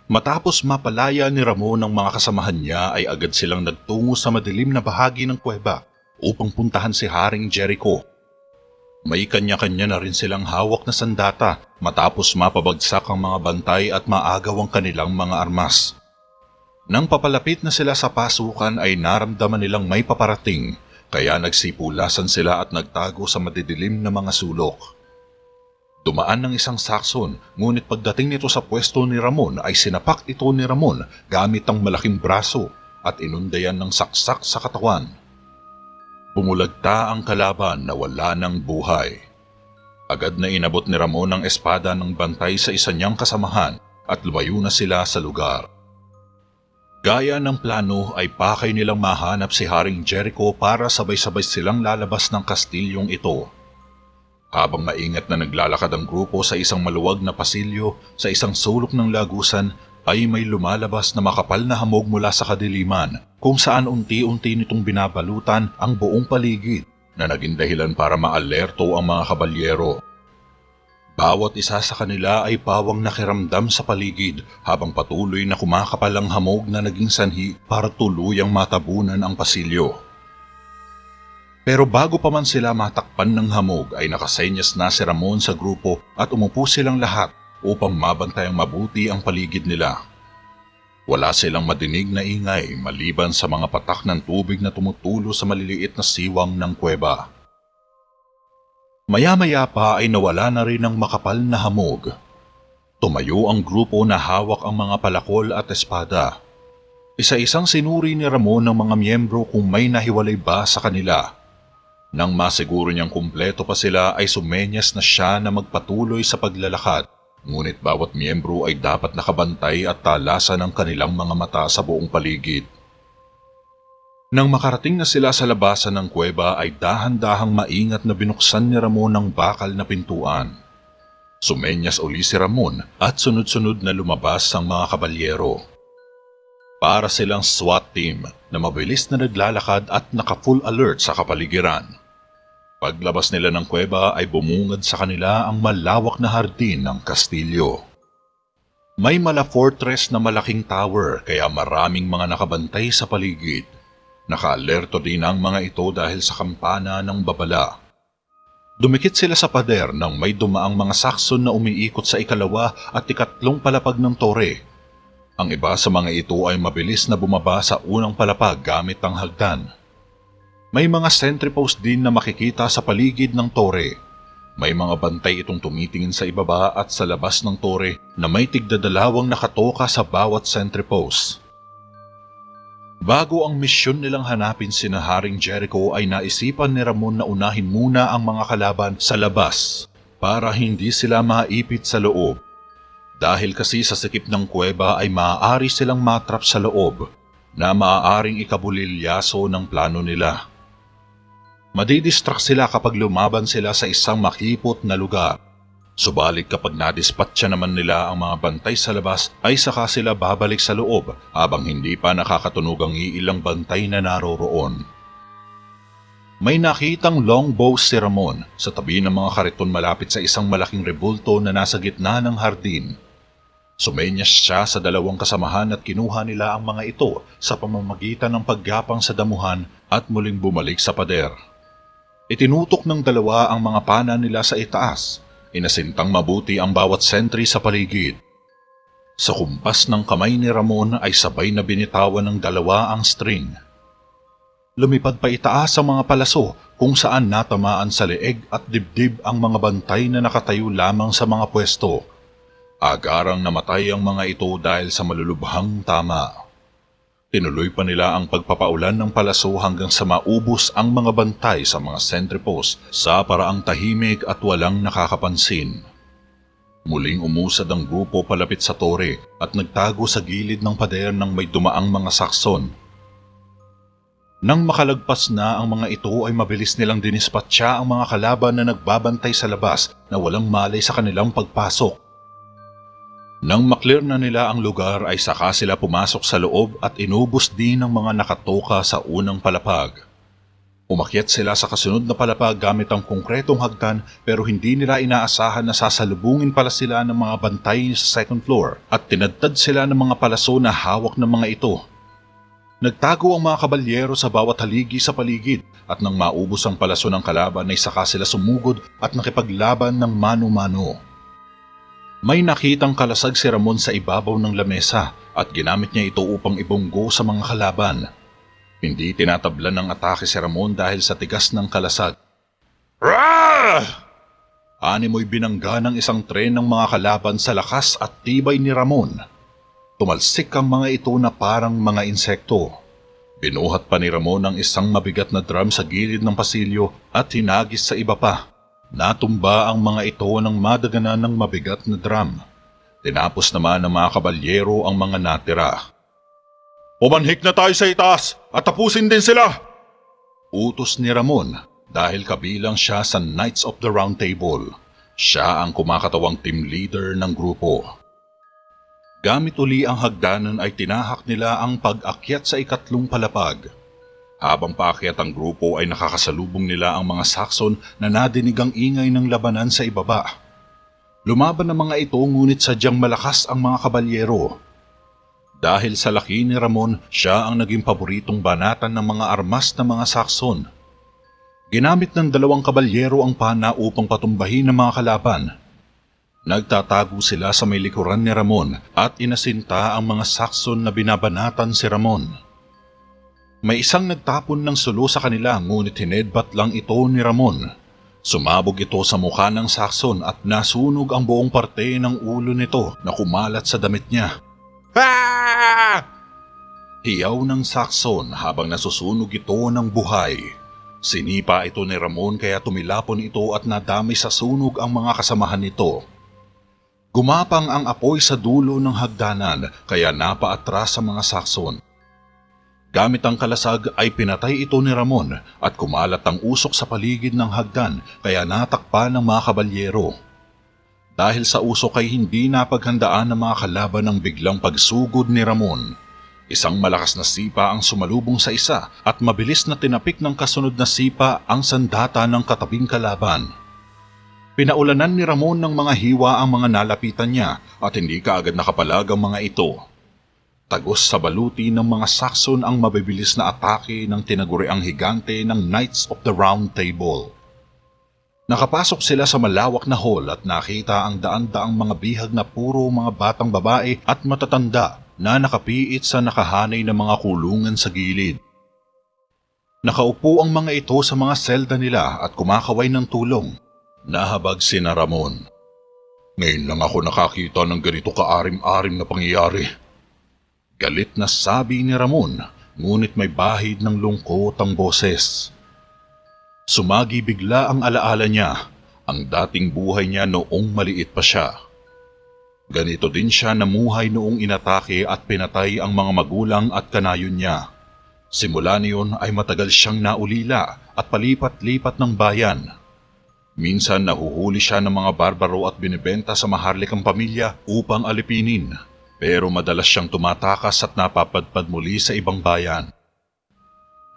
Matapos mapalaya ni Ramon ng mga kasamahan niya ay agad silang nagtungo sa madilim na bahagi ng kuweba upang puntahan si Haring Jericho. May kanya-kanya na rin silang hawak na sandata matapos mapabagsak ang mga bantay at maagaw ang kanilang mga armas. Nang papalapit na sila sa pasukan ay naramdaman nilang may paparating, kaya nagsipulasan sila at nagtago sa madidilim na mga sulok. Dumaan ng isang Saxon, ngunit pagdating nito sa pwesto ni Ramon ay sinapak ito ni Ramon gamit ang malaking braso at inundayan ng saksak sa katawan. Bumulagta ang kalaban na wala ng buhay. Agad na inabot ni Ramon ang espada ng bantay sa isa niyang kasamahan at lumayo na sila sa lugar. Gaya ng plano ay pakay nilang mahanap si Haring Jericho para sabay-sabay silang lalabas ng kastilyong ito. Habang maingat na naglalakad ang grupo sa isang maluwag na pasilyo sa isang sulok ng lagusan ay may lumalabas na makapal na hamog mula sa kadiliman kung saan unti-unti nitong binabalutan ang buong paligid na naging dahilan para maalerto ang mga kabalyero. Bawat isa sa kanila ay pawang nakiramdam sa paligid habang patuloy na kumakapal ang hamog na naging sanhi para tuluyang matabunan ang pasilyo. Pero bago pa man sila matakpan ng hamog ay nakasenyas na si Ramon sa grupo at umupo silang lahat upang mabantay ang mabuti ang paligid nila. Wala silang madinig na ingay maliban sa mga patak ng tubig na tumutulo sa maliliit na siwang ng kuweba. Maya-maya pa ay nawala na rin ang makapal na hamog. Tumayo ang grupo na hawak ang mga palakol at espada. Isa-isang sinuri ni Ramon ng mga miyembro kung may nahiwalay ba sa kanila. Nang masiguro niyang kumpleto pa sila ay sumenyas na siya na magpatuloy sa paglalakad, ngunit bawat miyembro ay dapat nakabantay at talasan ang kanilang mga mata sa buong paligid. Nang makarating na sila sa labasan ng kuweba ay dahan-dahang maingat na binuksan ni Ramon ang bakal na pintuan. Sumenyas uli si Ramon at sunod-sunod na lumabas ang mga kabalyero. Para silang SWAT team na mabilis na naglalakad at naka-full alert sa kapaligiran. Paglabas nila ng kuweba ay bumungad sa kanila ang malawak na hardin ng kastilyo. May mala fortress na malaking tower kaya maraming mga nakabantay sa paligid. Naka-alerto din ang mga ito dahil sa kampana ng babala. Dumikit sila sa pader nang may dumaang mga Saxon na umiikot sa ikalawa at ikatlong palapag ng tore. Ang iba sa mga ito ay mabilis na bumaba sa unang palapag gamit ang hagdan. May mga sentry post din na makikita sa paligid ng tore. May mga bantay itong tumitingin sa ibaba at sa labas ng tore na may tigdadalawang nakatoka sa bawat sentry post. Bago ang misyon nilang hanapin sina Haring Jericho ay naisipan ni Ramon na unahin muna ang mga kalaban sa labas para hindi sila maipit sa loob. Dahil kasi sa sikip ng kuweba ay maaari silang matrap sa loob na maaaring ikabulilyaso ng plano nila. Madidistract sila kapag lumaban sila sa isang makipot na lugar. Subalit kapag nadispatcha naman nila ang mga bantay sa labas ay saka sila babalik sa loob habang hindi pa nakakatunog ang iilang bantay na naroroon. May nakitang longbow si Ramon sa tabi ng mga kariton malapit sa isang malaking rebulto na nasa gitna ng hardin. Sumenyas siya sa dalawang kasamahan at kinuha nila ang mga ito sa pamamagitan ng paggapang sa damuhan at muling bumalik sa pader. Itinutok ng dalawa ang mga pana nila sa itaas. Inasintang mabuti ang bawat sentry sa paligid. Sa kumpas ng kamay ni Ramon ay sabay na binitawan ng dalawa ang string. Lumipad pa itaas ang mga palaso kung saan natamaan sa leeg at dibdib ang mga bantay na nakatayo lamang sa mga pwesto. Agarang namatay ang mga ito dahil sa malulubhang tama. Tinuloy pa nila ang pagpapaulan ng palaso hanggang sa maubos ang mga bantay sa mga sentry post sa paraang tahimik at walang nakakapansin. Muling umusad ang grupo palapit sa tore at nagtago sa gilid ng pader ng may dumaang mga Saxon. Nang makalagpas na ang mga ito ay mabilis nilang dinispatcha ang mga kalaban na nagbabantay sa labas na walang malay sa kanilang pagpasok. Nang maklear na nila ang lugar ay saka sila pumasok sa loob at inubos din ng mga nakatoka sa unang palapag. Umakyat sila sa kasunod na palapag gamit ang konkretong hagdan pero hindi nila inaasahan na sasalubungin pala sila ng mga bantay sa second floor at tinadtad sila ng mga palaso na hawak ng mga ito. Nagtago ang mga kabalyero sa bawat haligi sa paligid at nang maubos ang palaso ng kalaban ay saka sila sumugod at nakipaglaban ng mano-mano. May nakitang kalasag si Ramon sa ibabaw ng lamesa at ginamit niya ito upang ibunggo sa mga kalaban. Hindi tinatablan ng atake si Ramon dahil sa tigas ng kalasag. Rawr! Animoy binangga ng isang tren ng mga kalaban sa lakas at tibay ni Ramon. Tumalsik ang mga ito na parang mga insekto. Binuhat pa ni Ramon ang isang mabigat na drum sa gilid ng pasilyo at hinagis sa iba pa. Natumba ang mga ito ng madaganan ng mabigat na drum. Tinapos naman ng mga kabalyero ang mga natira. Pumanhik na tayo sa itaas at tapusin din sila! Utos ni Ramon dahil kabilang siya sa Knights of the Round Table. Siya ang kumakatawang team leader ng grupo. Gamit uli ang hagdanan ay tinahak nila ang pag-akyat sa ikatlong palapag. Habang paakyat ang grupo ay nakakasalubong nila ang mga Saxon na nadinig ang ingay ng labanan sa ibaba. Lumaban ang mga ito ngunit sadyang malakas ang mga kabalyero. Dahil sa laki ni Ramon, siya ang naging paboritong banatan ng mga armas ng mga Saxon. Ginamit ng dalawang kabalyero ang pana upang patumbahin ang mga kalaban. Nagtatago sila sa may likuran ni Ramon at inasinta ang mga Saxon na binabanatan si Ramon. May isang nagtapon ng sulo sa kanila ngunit hinedbat lang ito ni Ramon. Sumabog ito sa mukha ng Saxon at nasunog ang buong parte ng ulo nito na kumalat sa damit niya. Ah! Hiyaw ng Saxon habang nasusunog ito ng buhay. Sinipa ito ni Ramon kaya tumilapon ito at nadamay sa sunog ang mga kasamahan nito. Gumapang ang apoy sa dulo ng hagdanan kaya napaatras sa mga Saxon. Gamit ang kalasag ay pinatay ito ni Ramon at kumalat ang usok sa paligid ng hagdan kaya natakpan ng mga kabalyero. Dahil sa usok ay hindi napaghandaan ng mga kalaban ng biglang pagsugod ni Ramon. Isang malakas na sipa ang sumalubong sa isa at mabilis na tinapik ng kasunod na sipa ang sandata ng katabing kalaban. Pinaulanan ni Ramon ng mga hiwa ang mga nalapitan niya at hindi kaagad nakapalag ang mga ito. Tagos sa baluti ng mga Saxon ang mabibilis na atake ng tinaguriang higante ng Knights of the Round Table. Nakapasok sila sa malawak na hall at nakita ang daan-daang mga bihag na puro mga batang babae at matatanda na nakapiit sa nakahanay na mga kulungan sa gilid. Nakaupo ang mga ito sa mga selda nila at kumakaway ng tulong. Nahabag si Ramon. Ngayon lang ako nakakita ng ganito kaarim-arim na pangyayari. Galit na sabi ni Ramon, ngunit may bahid ng lungkot ang boses. Sumagi bigla ang alaala niya, ang dating buhay niya noong maliit pa siya. Ganito din siya namuhay noong inatake at pinatay ang mga magulang at kanayon niya. Simula niyon ay matagal siyang naulila at palipat-lipat ng bayan. Minsan nahuhuli siya ng mga barbaro at binibenta sa maharlikang pamilya upang alipinin, pero madalas siyang tumatakas at napapadpad muli sa ibang bayan.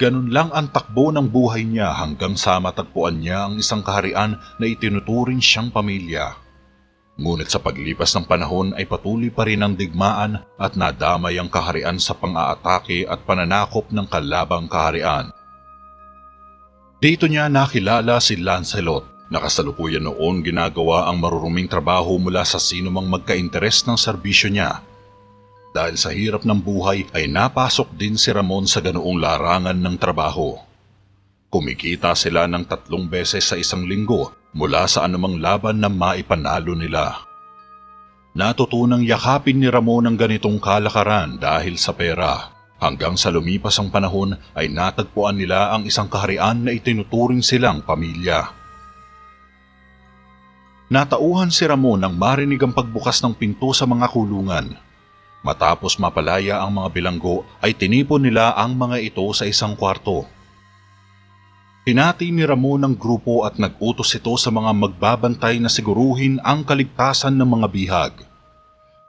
Ganun lang ang takbo ng buhay niya hanggang sa matagpuan niya ang isang kaharian na itinuturing siyang pamilya. Ngunit sa paglipas ng panahon ay patuloy pa rin ang digmaan at nadamay ang kaharian sa pang-aatake at pananakop ng kalabang kaharian. Dito niya nakilala si Lancelot na kasalukuyan noon ginagawa ang maruruming trabaho mula sa sinumang magka-interes ng serbisyo niya. Dahil sa hirap ng buhay ay napasok din si Ramon sa ganoong larangan ng trabaho. Kumikita sila ng 3 beses sa isang linggo mula sa anumang laban na maipanalo nila. Natutunang yakapin ni Ramon ang ganitong kalakaran dahil sa pera. Hanggang sa lumipas ang panahon ay natagpuan nila ang isang kaharian na itinuturing silang pamilya. Natauhan si Ramon nang marinig ang pagbukas ng pinto sa mga kulungan. Matapos mapalaya ang mga bilanggo ay tinipon nila ang mga ito sa isang kwarto. Hinati ni Ramon ang grupo at nag-utos ito sa mga magbabantay na siguruhin ang kaligtasan ng mga bihag.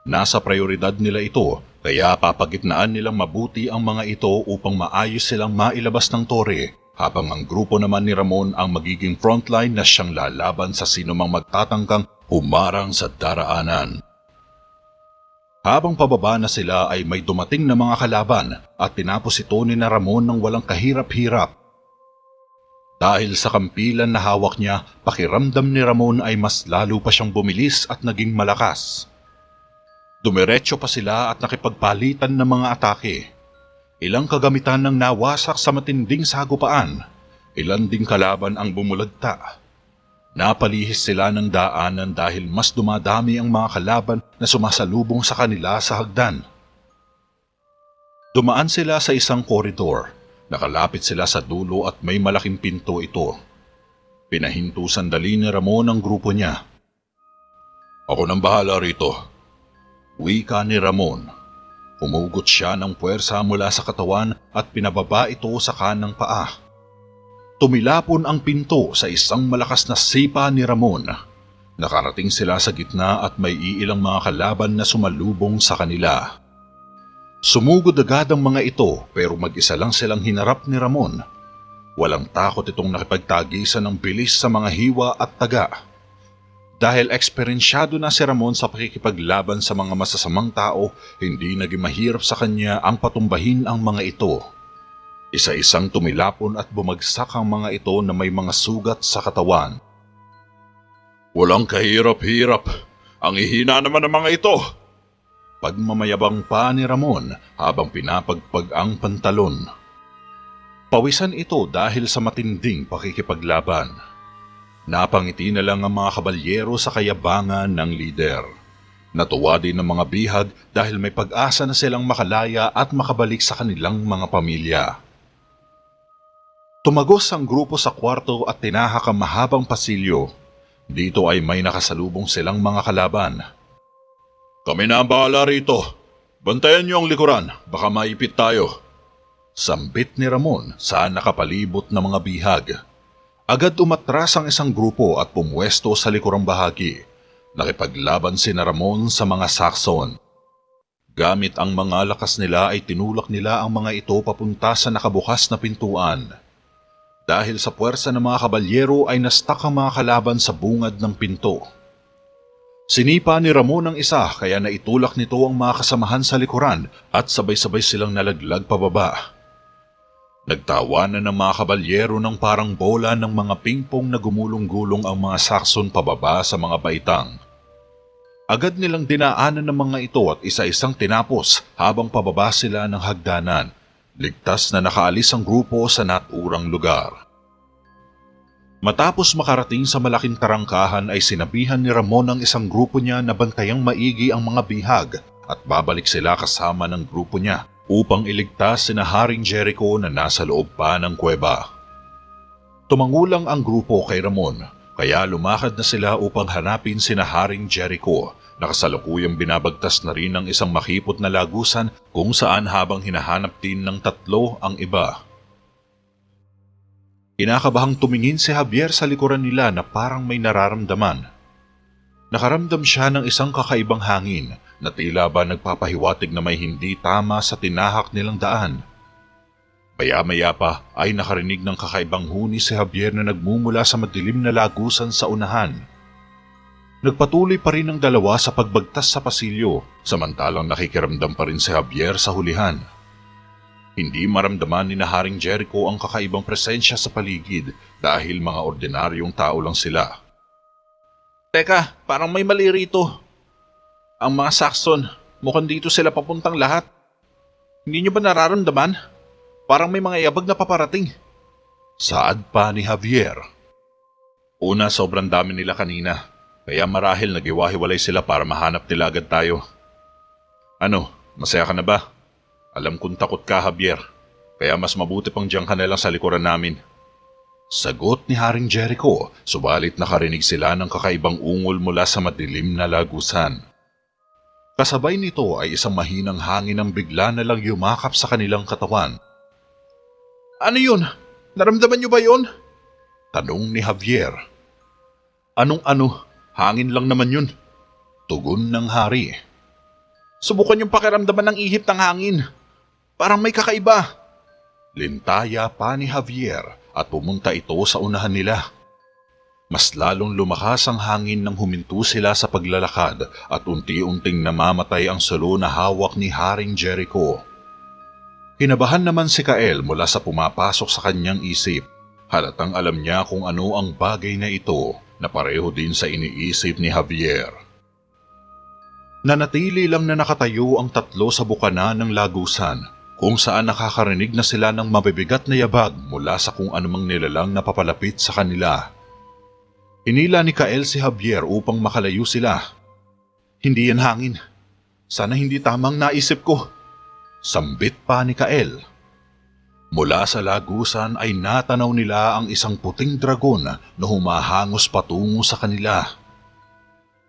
Nasa prioridad nila ito kaya papagitnaan nilang mabuti ang mga ito upang maayos silang mailabas ng tore habang ang grupo naman ni Ramon ang magiging frontline na siyang lalaban sa sinumang magtatangkang humarang sa daraanan. Habang pababa na sila ay may dumating na mga kalaban at tinapos ito ni na Ramon ng walang kahirap-hirap. Dahil sa kampilan na hawak niya, pakiramdam ni Ramon ay mas lalo pa siyang bumilis at naging malakas. Dumiretso pa sila at nakipagpalitan ng mga atake. Ilang kagamitan ng nawasak sa matinding sagupaan. Ilan ding kalaban ang bumulagta. Napalihis sila ng daanan dahil mas dumadami ang mga kalaban na sumasalubong sa kanila sa hagdan. Dumaan sila sa isang koridor. Nakalapit sila sa dulo at may malaking pinto ito. Pinahinto sandali ni Ramon ang grupo niya. "Ako nang bahala rito," wika ni Ramon. Humugot siya ng puwersa mula sa katawan at pinababa ito sa kanang paa. Tumilapon ang pinto sa isang malakas na sipa ni Ramon. Nakarating sila sa gitna at may iilang mga kalaban na sumalubong sa kanila. Sumugod agad ang mga ito pero mag-isa lang silang hinarap ni Ramon. Walang takot itong nakipagtagisan ng bilis sa mga hiwa at taga. Dahil eksperensyado na si Ramon sa pakikipaglaban sa mga masasamang tao, hindi naging mahirap sa kanya ang patumbahin ang mga ito. Isa-isang tumilapon at bumagsak ang mga ito na may mga sugat sa katawan. "Walang kahirap-hirap. Ang ihina naman ng mga ito," pagmamayabang pa ni Ramon habang pinapagpag ang pantalon. Pawisan ito dahil sa matinding pakikipaglaban. Napangiti na lang ang mga kabalyero sa kayabangan ng lider. Natuwa din ang mga bihag dahil may pag-asa na silang makalaya at makabalik sa kanilang mga pamilya. Tumagos ang grupo sa kwarto at tinahak ang mahabang pasilyo. Dito ay may nakasalubong silang mga kalaban. "Kami na ang bahala rito. Bantayan niyo ang likuran, baka maipit tayo." Sambit ni Ramon sa nakapalibot na mga bihag. Agad umatras ang isang grupo at pumwesto sa likurang bahagi. Nakipaglaban si na Ramon sa mga Saxon. Gamit ang mga lakas nila ay tinulak nila ang mga ito papunta sa nakabukas na pintuan. Dahil sa puwersa ng mga kabalyero ay nastak ang mga kalaban sa bungad ng pinto. Sinipa ni Ramon ang isa kaya naitulak nito ang mga kasamahan sa likuran at sabay-sabay silang nalaglag pababa. Nagtawanan ng mga kabalyero ng parang bola ng mga pingpong na gumulong-gulong ang mga Saxon pababa sa mga baitang. Agad nilang dinaanan ng mga ito at isa-isang tinapos habang pababa sila ng hagdanan. Ligtas na nakaalis ang grupo sa naturang lugar. Matapos makarating sa malaking tarangkahan ay sinabihan ni Ramon ang isang grupo niya na bantayang maigi ang mga bihag at babalik sila kasama ng grupo niya upang iligtas sina Haring Jericho na nasa loob pa ng kuweba. Tumangulang ang grupo kay Ramon kaya lumakad na sila upang hanapin sina Haring Jericho. Nakasalukuyang binabagtas na rin ng isang makipot na lagusan kung saan habang hinahanap din ng tatlo ang iba. Kinakabahang tumingin si Javier sa likuran nila na parang may nararamdaman. Nakaramdam siya ng isang kakaibang hangin na tila ba nagpapahiwatig na may hindi tama sa tinahak nilang daan. Maya-maya pa ay nakarinig ng kakaibang huni si Javier na nagmumula sa madilim na lagusan sa unahan. Nagpatuloy pa rin ang dalawa sa pagbagtas sa pasilyo, samantalang nakikiramdam pa rin si Javier sa hulihan. Hindi maramdaman ni na Haring Jericho ang kakaibang presensya sa paligid dahil mga ordinaryong tao lang sila. "Teka, parang may mali rito. Ang mga Saxon, mukhang dito sila papuntang lahat. Hindi niyo ba nararamdaman? Parang may mga yabag na paparating." Saad pa ni Javier. "Una, sobrang dami nila kanina. Kaya marahil nagiwahiwalay sila para mahanap nila agad tayo. Ano, masaya ka na ba? Alam kong takot ka, Javier. Kaya mas mabuti pang diyan ka na lang sa likuran namin." Sagot ni Haring Jericho, subalit nakarinig sila ng kakaibang ungol mula sa madilim na lagusan. Kasabay nito ay isang mahinang hangin ang bigla na lang yumakap sa kanilang katawan. "Ano yun? Naramdaman niyo ba yun?" Tanong ni Javier. "Anong-ano? Hangin lang naman yun." Tugon ng hari. "Subukan yung pakiramdaman ng ihip ng hangin. Parang may kakaiba." Lintaya pa ni Javier at pumunta ito sa unahan nila. Mas lalong lumakas ang hangin nang huminto sila sa paglalakad at unti-unting namamatay ang solo na hawak ni Haring Jericho. Kinabahan naman si Kael mula sa pumapasok sa kanyang isip. Halatang alam niya kung ano ang bagay na ito na pareho din sa iniisip ni Javier. Nanatili lang na nakatayo ang tatlo sa bukana ng lagusan kung saan nakakarinig na sila ng mabibigat na yabag mula sa kung anumang nilalang na papalapit sa kanila. Hinila ni Kael si Javier upang makalayo sila. Hindi yan hangin. Sana hindi tamang naisip ko. Sambit pa ni Kael. Mula sa lagusan ay natanaw nila ang isang puting dragon na humahangos patungo sa kanila.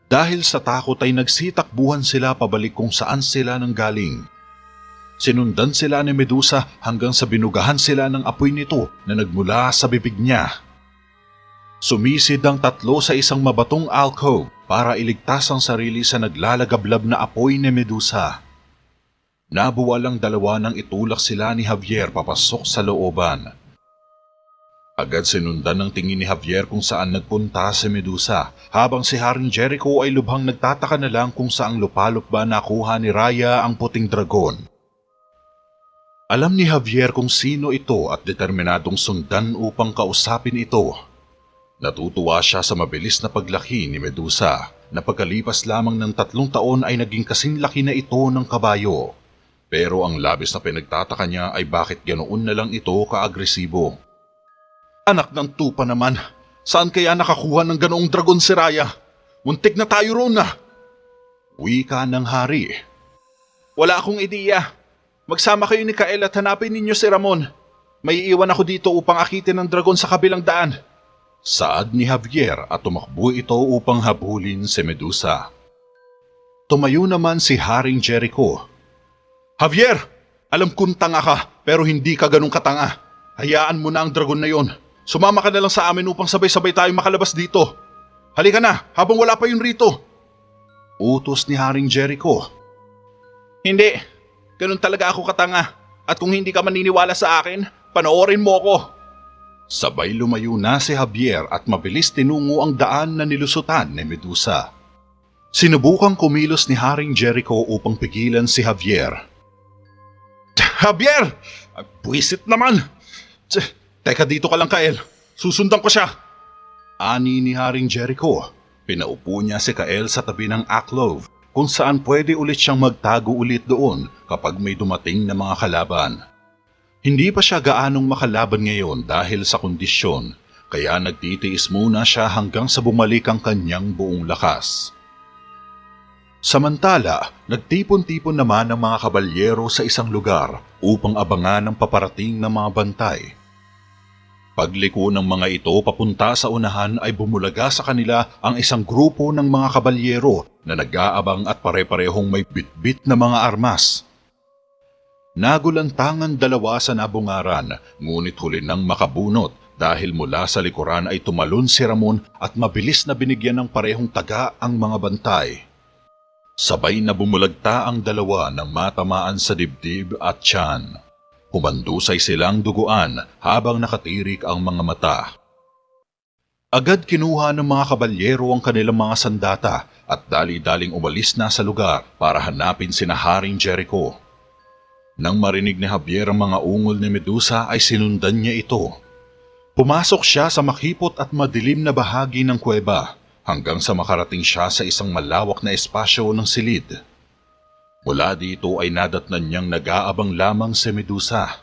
Dahil sa takot ay nagsitakbuhan sila pabalik kung saan sila nanggaling. Sinundan sila ni Medusa hanggang sa binugahan sila ng apoy nito na nagmula sa bibig niya. Sumisid ang tatlo sa isang mabatong alcove para iligtas ang sarili sa naglalagablab na apoy ni Medusa. Nabuwalang dalawa nang itulak sila ni Javier papasok sa looban. Agad sinundan ng tingin ni Javier kung saan nagpunta si Medusa, habang si Haring Jericho ay lubhang nagtataka na lang kung saang lupalop ba nakuha ni Raya ang puting dragon. Alam ni Javier kung sino ito at determinadong sundan upang kausapin ito. Natutuwa siya sa mabilis na paglaki ni Medusa na pagkalipas lamang ng 3 taon ay naging kasing laki na ito ng kabayo. Pero ang labis na pinagtataka niya ay bakit ganoon na lang ito kaagresibo. Anak ng tupa naman, saan kaya nakakuha ng ganoong dragon si Raya? Muntik na tayo roon na! Wika ng hari. Wala akong ideya. Magsama kayo ni Kael at hanapin ninyo si Ramon. May iiwan ako dito upang akitin ng dragon sa kabilang daan. Saad ni Javier at tumakbo ito upang habulin si Medusa. Tumayo naman si Haring Jericho. Javier, alam kong tanga ka pero hindi ka ganun katanga. Hayaan mo na ang dragon na yon. Sumama ka na lang sa amin upang sabay-sabay tayong makalabas dito. Halika na habang wala pa yun rito. Utos ni Haring Jericho. Hindi, ganun talaga ako katanga. At kung hindi ka maniniwala sa akin, panoorin mo ako. Sabay lumayo na si Javier at mabilis tinungo ang daan na nilusutan ni Medusa. Sinubukang kumilos ni Haring Jericho upang pigilan si Javier. Javier! Buwisit naman! Teka dito ka lang, Kael. Susundan ko siya. Ani ni Haring Jericho. Pinaupo niya si Kael sa tabi ng alcove kung saan pwede ulit siyang magtago ulit doon kapag may dumating na mga kalaban. Hindi pa siya gaanong makalaban ngayon dahil sa kondisyon, kaya nagtitiis muna siya hanggang sa bumalik ang kanyang buong lakas. Samantala, nagtipon-tipon naman ang mga kabalyero sa isang lugar upang abangan ang paparating na mga bantay. Pagliko ng mga ito papunta sa unahan ay bumulaga sa kanila ang isang grupo ng mga kabalyero na nag-aabang at pare-parehong may bitbit na mga armas. Nagulantangan dalawa sa nabungaran, ngunit huli nang makabunot dahil mula sa likuran ay tumalon si Ramon at mabilis na binigyan ng parehong taga ang mga bantay. Sabay na bumulagta ang dalawa nang matamaan sa dibdib at tiyan. Humandusay silang duguan habang nakatirik ang mga mata. Agad kinuha ng mga kabalyero ang kanilang mga sandata at dali-daling umalis na sa lugar para hanapin sina Haring Jericho. Nang marinig ni Javier ang mga ungol ni Medusa ay sinundan niya ito. Pumasok siya sa makipot at madilim na bahagi ng kuweba hanggang sa makarating siya sa isang malawak na espasyo ng silid. Mula dito ay nadatnan niyang nag-aabang lamang si Medusa.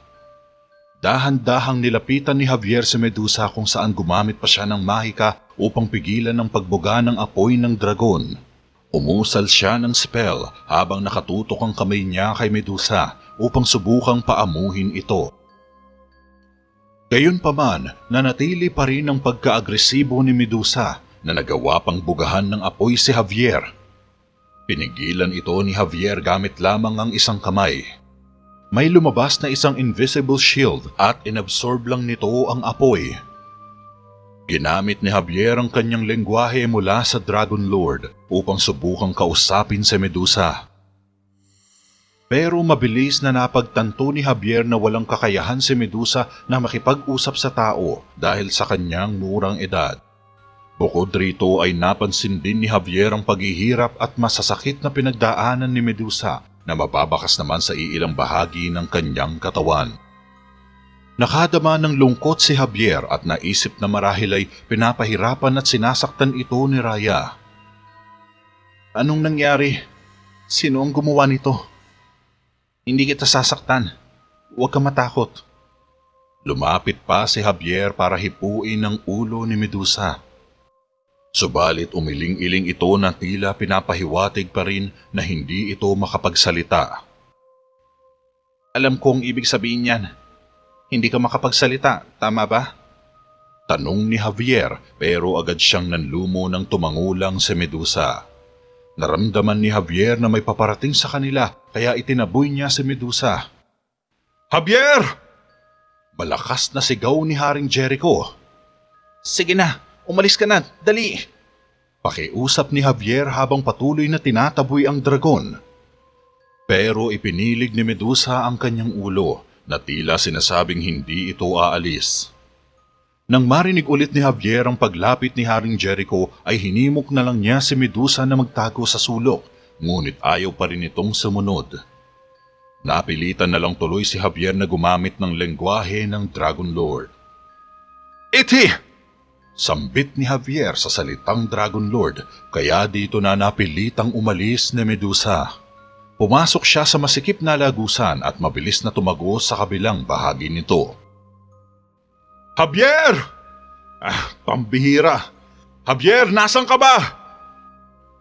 Dahan-dahang nilapitan ni Javier si Medusa kung saan gumamit pa siya ng mahika upang pigilan ang pagbuga ng apoy ng dragon. Umusal siya ng spell habang nakatutok ang kamay niya kay Medusa upang subukang paamuhin ito. Gayunpaman, nanatili pa rin ang pagka-agresibo ni Medusa na nagawa pang bugahan ng apoy si Javier. Pinigilan ito ni Javier gamit lamang ang isang kamay. May lumabas na isang invisible shield at inabsorb lang nito ang apoy. Ginamit ni Javier ang kanyang lengguwahe mula sa Dragon Lord upang subukang kausapin si Medusa. Pero mabilis na napagtanto ni Javier na walang kakayahan si Medusa na makipag-usap sa tao dahil sa kanyang murang edad. Bukod rito ay napansin din ni Javier ang paghihirap at masasakit na pinagdaanan ni Medusa na mababakas naman sa iilang bahagi ng kanyang katawan. Nakadama ng lungkot si Javier at naisip na marahil ay pinapahirapan at sinasaktan ito ni Raya. Anong nangyari? Sino ang gumawa nito? Hindi kita sasaktan. Huwag ka matakot. Lumapit pa si Javier para hipuin ang ulo ni Medusa. Subalit umiling-iling ito na tila pinapahiwatig pa rin na hindi ito makapagsalita. Alam kong ibig sabihin yan. Hindi ka makapagsalita, tama ba? Tanong ni Javier pero agad siyang nanlumo nang tumangulang si Medusa. Naramdaman ni Javier na may paparating sa kanila kaya itinaboy niya si Medusa. Javier! Malakas na sigaw ni Haring Jericho. Sige na, umalis ka na, dali! Pakiusap ni Javier habang patuloy na tinataboy ang dragon. Pero ipinilig ni Medusa ang kanyang ulo na tila sinasabing hindi ito aalis. Nang marinig ulit ni Javier ang paglapit ni Haring Jericho ay hinimok na lang niya si Medusa na magtago sa sulok, ngunit ayaw pa rin itong sumunod. Napilitan na lang tuloy si Javier na gumamit ng lengguwahe ng Dragon Lord. Iti! Sambit ni Javier sa salitang Dragon Lord kaya dito na napilitang umalis ni Medusa. Pumasok siya sa masikip na lagusan at mabilis na tumago sa kabilang bahagi nito. Javier! Pambihira! Javier, nasan ka ba?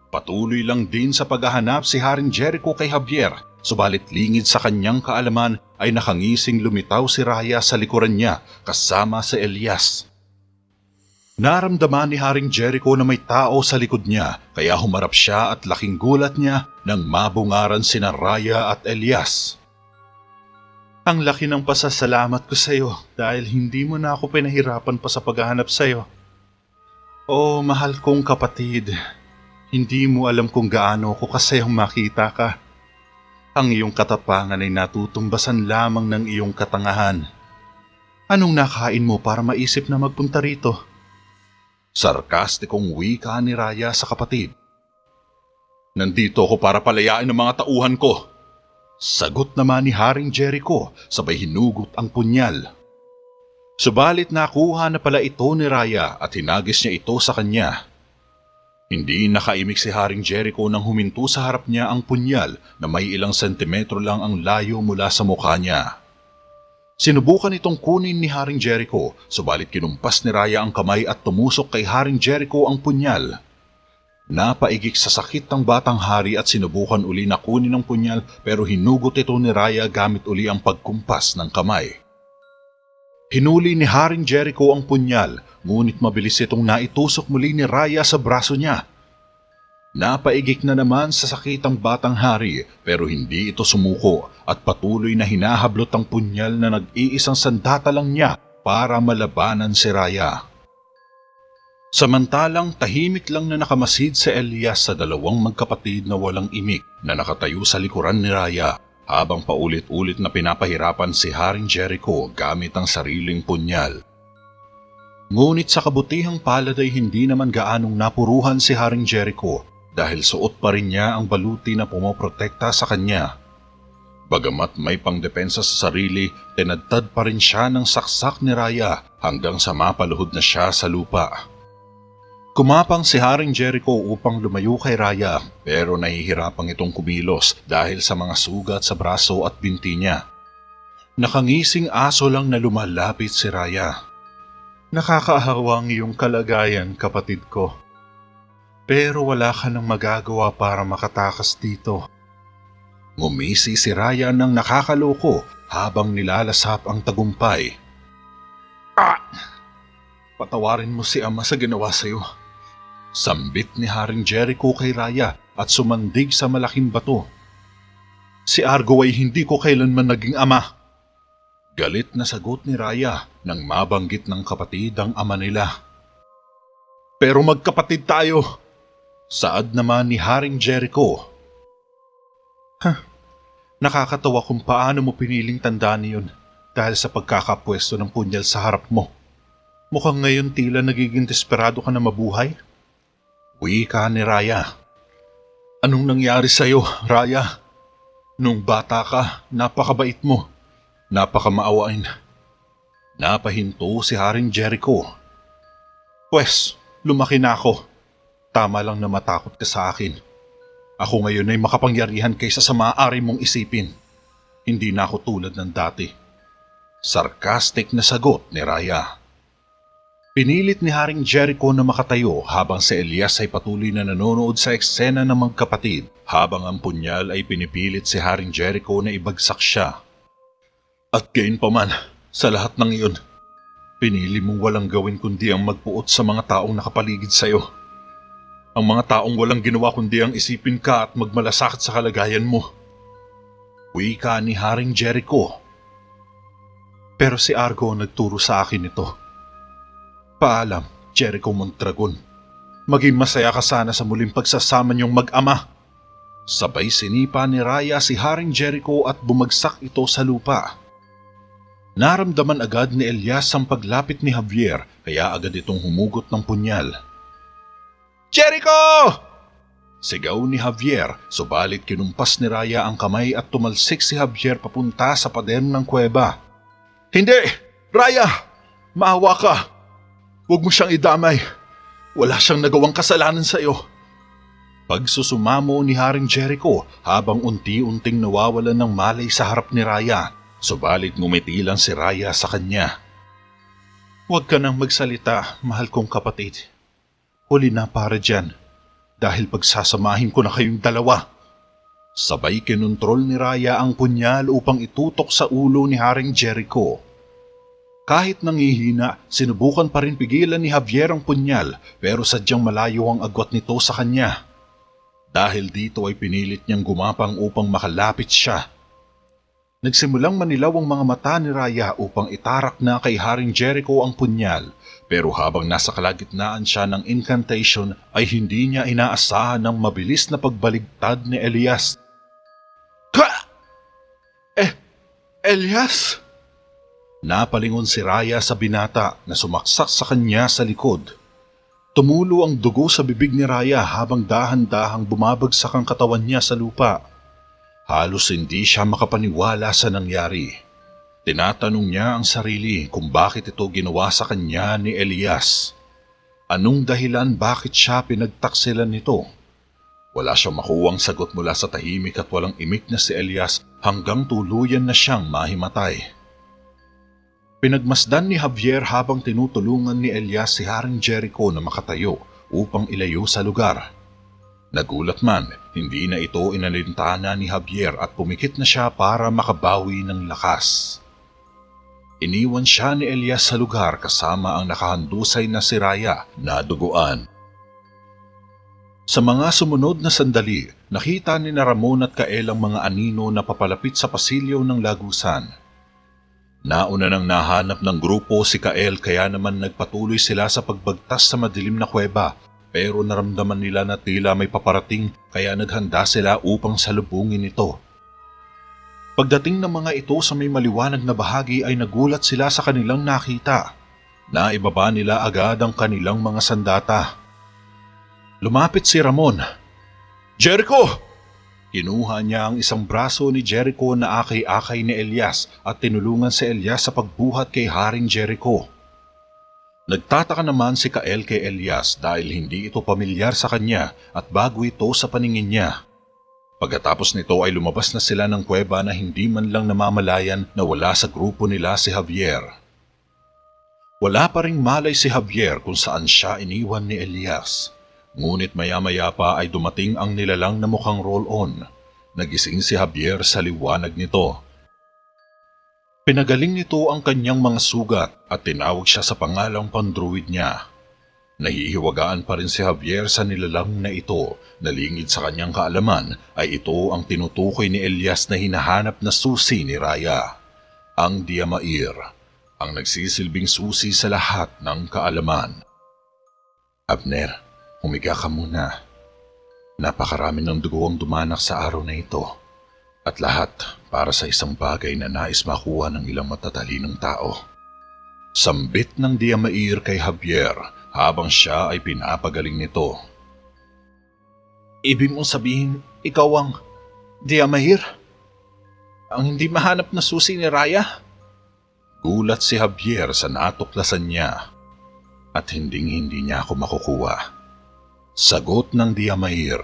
Patuloy lang din sa paghahanap si Haring Jericho kay Javier, subalit lingid sa kanyang kaalaman ay nakangising lumitaw si Raya sa likuran niya kasama si Elias. Naramdaman ni Haring Jericho na may tao sa likod niya kaya humarap siya at laking gulat niya nang mabungaran sina Raya at Elias. Ang laki ng pasasalamat ko sa iyo dahil hindi mo na ako pinahirapan pa sa paghahanap sa iyo. Oh, mahal kong kapatid, hindi mo alam kung gaano ko kasayang makita ka. Ang iyong katapangan ay natutumbasan lamang ng iyong katangahan. Anong nakain mo para maisip na magpunta rito? Sarkastikong wika ni Raya sa kapatid. Nandito ako para palayain ang mga tauhan ko. Sagot naman ni Haring Jericho sabay hinugot ang punyal. Subalit nakuha na pala ito ni Raya at hinagis niya ito sa kanya. Hindi nakaimik si Haring Jericho nang huminto sa harap niya ang punyal na may ilang sentimetro lang ang layo mula sa mukha niya. Sinubukan itong kunin ni Haring Jericho subalit kinumpas ni Raya ang kamay at tumusok kay Haring Jericho ang punyal. Napaigik sa sakit ang batang hari at sinubukan uli na kunin ang punyal pero hinugot ito ni Raya gamit uli ang pagkumpas ng kamay. Hinuli ni Haring Jericho ang punyal ngunit mabilis itong naitusok muli ni Raya sa braso niya. Napaigik na naman sa sakit ang batang hari pero hindi ito sumuko at patuloy na hinahablot ang punyal na nag-iisang sandata lang niya para malabanan si Raya. Samantalang tahimik lang na nakamasid si Elias sa dalawang magkapatid na walang imik na nakatayo sa likuran ni Raya habang paulit-ulit na pinapahirapan si Haring Jericho gamit ang sariling punyal. Ngunit sa kabutihang palad ay hindi naman gaanong napuruhan si Haring Jericho dahil suot pa rin niya ang baluti na pumoprotekta sa kanya. Bagamat may pangdepensa sa sarili, tinadtad pa rin siya ng saksak ni Raya hanggang sa mapaluhod na siya sa lupa. Kumapang si Haring Jericho upang lumayo kay Raya pero nahihirapang itong kumilos dahil sa mga sugat sa braso at binti niya. Nakangising aso lang na lumalapit si Raya. Nakakaawa ang iyong kalagayan, kapatid ko. Pero wala ka nang magagawa para makatakas dito. Ngumisi si Raya ng nakakaloko habang nilalasap ang tagumpay. Patawarin mo si Ama sa ginawa sa iyo. Sambit ni Haring Jericho kay Raya at sumandig sa malaking bato. Si Argo ay hindi ko kailanman naging ama. Galit na sagot ni Raya nang mabanggit ng kapatid ang ama nila. Pero magkapatid tayo. Saad naman ni Haring Jericho. Nakakatawa kung paano mo piniling tandaan yun dahil sa pagkakapwesto ng punyal sa harap mo. Mukhang ngayon tila nagiging desperado ka na mabuhay. Wika ni Raya. Anong nangyari sa'yo, Raya? Nung bata ka, napakabait mo. Napakamaawain. Napahinto si Haring Jericho. Pwes, lumaki na ako. Tama lang na matakot ka sa akin. Ako ngayon ay makapangyarihan kaysa sa maaari mong isipin. Hindi na ako tulad ng dati. Sarcastic na sagot ni Raya. Pinilit ni Haring Jericho na makatayo habang si Elias ay patuloy na nanonood sa eksena ng magkapatid habang ang punyal ay pinipilit si Haring Jericho na ibagsak siya. At gayon pa man, sa lahat ng iyon, pinili mong walang gawin kundi ang magpuot sa mga taong nakapaligid sa'yo. Ang mga taong walang ginawa kundi ang isipin ka at magmalasakit sa kalagayan mo. Wika ni Haring Jericho. Pero si Argo nagturo sa akin ito. Paalam, Jericho Mondragon. Maging masaya ka sana sa muling pagsasama niyong mag-ama. Sabay sinipa ni Raya si Haring Jericho at bumagsak ito sa lupa. Naramdaman agad ni Elias ang paglapit ni Javier kaya agad itong humugot ng punyal. Jericho! Sigaw ni Javier, subalit kinumpas ni Raya ang kamay at tumalsik si Javier papunta sa pader ng kuweba. Hindi! Raya! Maawa ka! Huwag mo siyang idamay. Wala siyang nagawang kasalanan sa iyo. Pagsusumamo ni Haring Jericho habang unti-unting nawawalan ng malay sa harap ni Raya, subalit ngumiti lang si Raya sa kanya. Huwag ka nang magsalita, mahal kong kapatid. Huli na para dyan, dahil pagsasamahin ko na kayong dalawa. Sabay kinontrol ni Raya ang punyal upang itutok sa ulo ni Haring Jericho. Kahit nangihina, sinubukan pa rin pigilan ni Javier ang punyal pero sadyang malayo ang agwat nito sa kanya. Dahil dito ay pinilit niyang gumapang upang makalapit siya. Nagsimulang manilaw ang mga mata ni Raya upang itarak na kay Haring Jericho ang punyal. Pero habang nasa kalagitnaan siya ng incantation ay hindi niya inaasahan ng mabilis na pagbaligtad ni Elias. Elias? Napalingon si Raya sa binata na sumaksak sa kanya sa likod. Tumulo ang dugo sa bibig ni Raya habang dahan-dahang bumabagsak ang katawan niya sa lupa. Halos hindi siya makapaniwala sa nangyari. Tinatanong niya ang sarili kung bakit ito ginawa sa kanya ni Elias. Anong dahilan bakit siya pinagtaksilan nito? Wala siyang makuwang sagot mula sa tahimik at walang imik na si Elias hanggang tuluyan na siyang mahimatay. Pinagmasdan ni Javier habang tinutulungan ni Elias si Haring Jericho na makatayo upang ilayo sa lugar. Nagulat man, hindi na ito inalintana ni Javier at pumikit na siya para makabawi ng lakas. Iniwan siya ni Elias sa lugar kasama ang nakahandusay na si Raya na duguan. Sa mga sumunod na sandali, nakita ni Ramon at Kael ang mga anino na papalapit sa pasilyo ng lagusan. Nauna nang nahanap ng grupo si Kael kaya naman nagpatuloy sila sa pagbagtas sa madilim na kuweba. Pero naramdaman nila na tila may paparating kaya naghanda sila upang salubungin ito. Pagdating ng mga ito sa may maliwanag na bahagi ay nagulat sila sa kanilang nakita. Naibaba nila agad ang kanilang mga sandata. Lumapit si Ramon. Jericho! Kinuha niya ang isang braso ni Jericho na akay-akay ni Elias at tinulungan si Elias sa pagbuhat kay Haring Jericho. Nagtataka naman si Kael kay Elias dahil hindi ito pamilyar sa kanya at bago ito sa paningin niya. Pagkatapos nito ay lumabas na sila ng kuweba na hindi man lang namamalayan na wala sa grupo nila si Javier. Wala pa ring malay si Javier kung saan siya iniwan ni Elias. Ngunit maya-maya pa ay dumating ang nilalang na mukhang roll-on. Nagising si Javier sa liwanag nito. Pinagaling nito ang kanyang mga sugat at tinawag siya sa pangalang pandruid niya. Nahihiwagaan pa rin si Javier sa nilalang na ito. Nalingid sa kanyang kaalaman ay ito ang tinutukoy ni Elias na hinahanap na susi ni Raya. Ang Diamair, ang nagsisilbing susi sa lahat ng kaalaman. Abner, humiga ka muna. Napakarami ng dugo ang dumanak sa araw na ito. At lahat para sa isang bagay na nais makuha ng ilang matatalinong tao. Sambit ng Diamair kay Javier habang siya ay pinapagaling nito. Ibig mong sabihin, ikaw ang Diamair? Ang hindi mahanap na susi ni Raya? Gulat si Javier sa natuklasan niya at hindi niya ako makukuha. Sagot ng Diamair.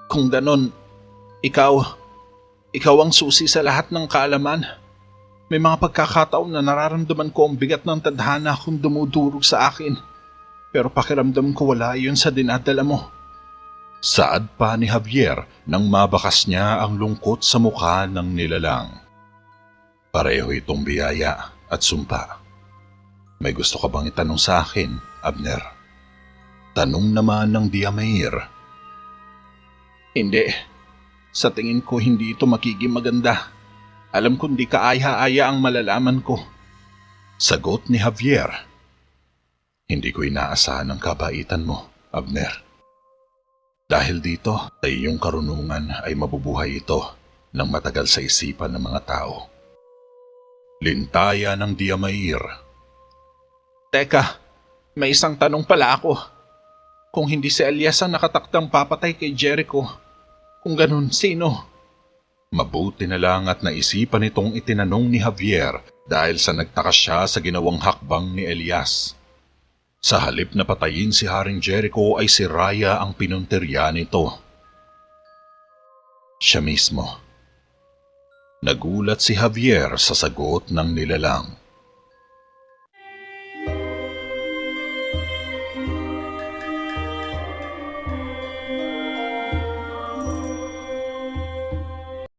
Kung ganon, ikaw ang susi sa lahat ng kaalaman. May mga pagkakataon na nararamdaman ko ang bigat ng tadhana kung dumudurog sa akin. Pero pakiramdam ko wala yun sa dinadala mo. Saad pa ni Javier nang mabakas niya ang lungkot sa mukha ng nilalang. Pareho itong biyaya at sumpa. May gusto ka bang itanong sa akin, Abner? Tanong naman ng Diamair. Hindi. Sa tingin ko hindi ito magiging maganda. Alam kong di kaaya-aya ang malalaman ko. Sagot ni Javier. Hindi ko inaasahan ang kabaitan mo, Abner. Dahil dito ay iyong karunungan ay mabubuhay ito ng matagal sa isipan ng mga tao. Lintaya ng Diamair. Teka, may isang tanong pala ako. Kung hindi si Elias ang nakatakdang papatay kay Jericho, kung ganun, sino? Mabuti na lang at naisipan itong itinanong ni Javier dahil sa nagtaka siya sa ginawang hakbang ni Elias. Sa halip na patayin si Haring Jericho ay si Raya ang pinuntirya nito. Siya mismo. Nagulat si Javier sa sagot ng nilalang.